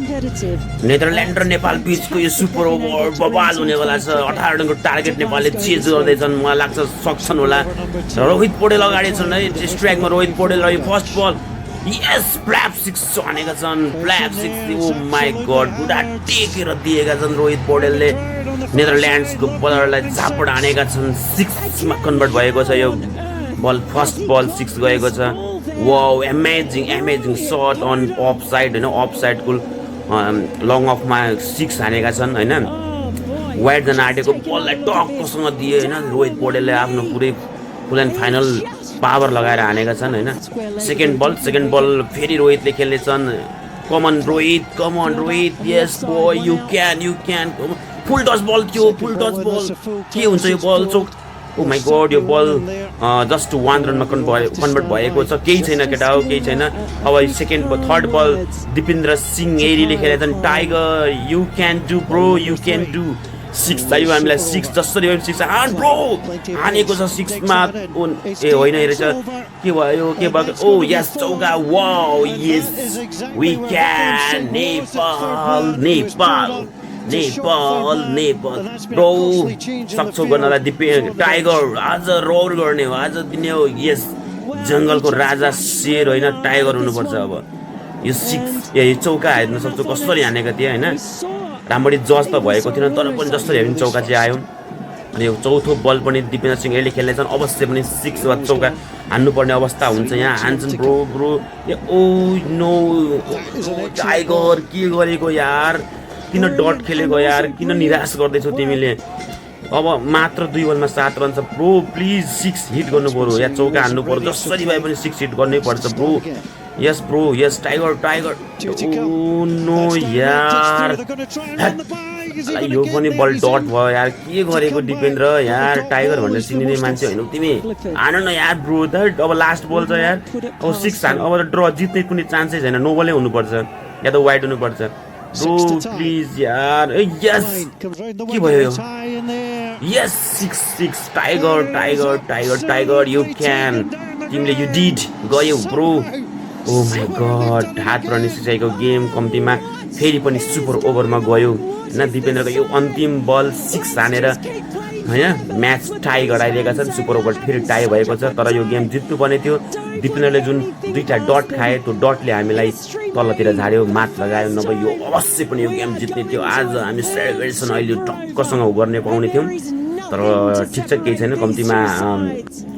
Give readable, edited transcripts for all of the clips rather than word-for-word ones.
नेदरल्यान्ड र नेपाल बीचको यो सुपर ओभर बवाल हुनेवाला छ। 18 रनको टार्गेट नेपालले चेज गर्दैछन्, मलाई लाग्छ सक्छन् होला। रोहित पौडेल अगाडि छन् है, स्ट्राइकमा रोहित पौडेल र फर्स्ट बल यस फ्ल्याप 6 हानेका छन्। फ्ल्याप 6 ओ माई गड गुडा टेकेर दिएका छन् रोहित पौडेलले। नेदरल्यान्ड्सको बलरलाई झापड हानेका छन्। 6 मा कन्भर्ट भएको छ यो बल, फर्स्ट बल 6 गएको छ। Wow amazing shot on off side हैन, अफ साइडको लङ अफमा 6 हानेका छन् हैन। वाइड जान आँटेको बललाई टक्कसँग दिए हैन, रोहित पौडेलले आफ्नो पुरै फुल एन्ड फाइनल पावर लगाएर हानेका छन् हैन। सेकेन्ड बल फेरि रोहितले खेल्नेछन्। Come on Rohit yes boy you can full touch ball थियो, फुल टच बल के हुन्छ यो बल चोक। ओ माई गड यो बल जस्ट 1 रनमा कन्भर्ट भएको छ। केही छैन केटा हो, केही छैन। अब थर्ड बल दिपेन्द्र सिंह एरीले खेलेछन्। Tiger you can do bro, you can do. 6 चाहियो हामीलाई, 6 जसरी भयो 6 ब्रो हानेको छ 6 मा। ए होइन रहेछ, के भयो के भयो। ओ यस चौका, wow yes we can Nepal bro सक्छौ गर्नलाई। टाइगर आज रोर गर्ने हो, आज दिने हो। यस जङ्गलको राजा शेर होइन टाइगर हुनुपर्छ। अब यो 6 यो चौका हेर्न सक्छौ कसरी हानेका थिए होइन। राम्ररी जज त भएको थिएन तर पनि जसरी हेर्ने चौका चाहिँ आयो। अनि यो चौथो बल पनि दिपेन्द्र सिंह एरीले खेल्नेछन्। अवश्य पनि 6 वा चौका हान्नुपर्ने अवस्था हुन्छ यहाँ। हान्छन् ब्रो ओ नो टाइगर के गरेको यार, किन डट खेलेको यार, किन निराश गर्दैछौ तिमीले। अब मात्र 2 बलमा 7 रन छ ब्रो, प्लिज 6 हिट गर्नु पर्यो या चौका हान्नु पर्यो, जसरी भए पनि 6 हिट गर्नै पर्छ ब्रो। यस ब्रो यस टाइगर ओ नो यार, यो पनि बल डट भयो यार, के गरेको डिपेन्द्र यार। टाइगर भनेर चिनिने मान्छे होइन तिमी, हान न यार ब्रो। अब लास्ट बल छ यार, अब 6 हान, अब ड्र जित्ने कुनै चान्सै छैन, नो बलै हुनुपर्छ या त वाइड हुनुपर्छ ब्रो प्लिज यार। यस के भयो यो, यस 6 टाइगर यु क्यान, तिमीले यु डिड गयौ ब्रो। ओ माई गड हात निस्किसकेको गेम कम्तीमा फेरि पनि सुपर ओभरमा गयो होइन। दिपेन्द्रको यो अन्तिम बल 6 हानेर होइन म्याच टाई गराइदिएका छन्। सुपर ओभर फेरि टाई भएको छ तर यो गेम जित्नुपर्ने थियो। दिपेन्द्रले जुन 2टा डट खाए त्यो डटले हामीलाई तलतिर झाड्यो, मात लगायो, नभए यो अवश्य पनि यो गेम जित्ने थियो। आज हामी सेलिब्रेसन अहिले टक्कसँग गर्ने पाउने थियौँ तर ठिक छ केही छैन। कम्तीमा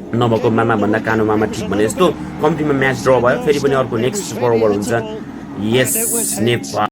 नभएको मामा भन्दा कानो मामा ठिक भने जस्तो कम्तीमा म्याच ड्र भयो। फेरि पनि अर्को नेक्स्ट सुपर ओभर हुन्छ। यस नेपाल।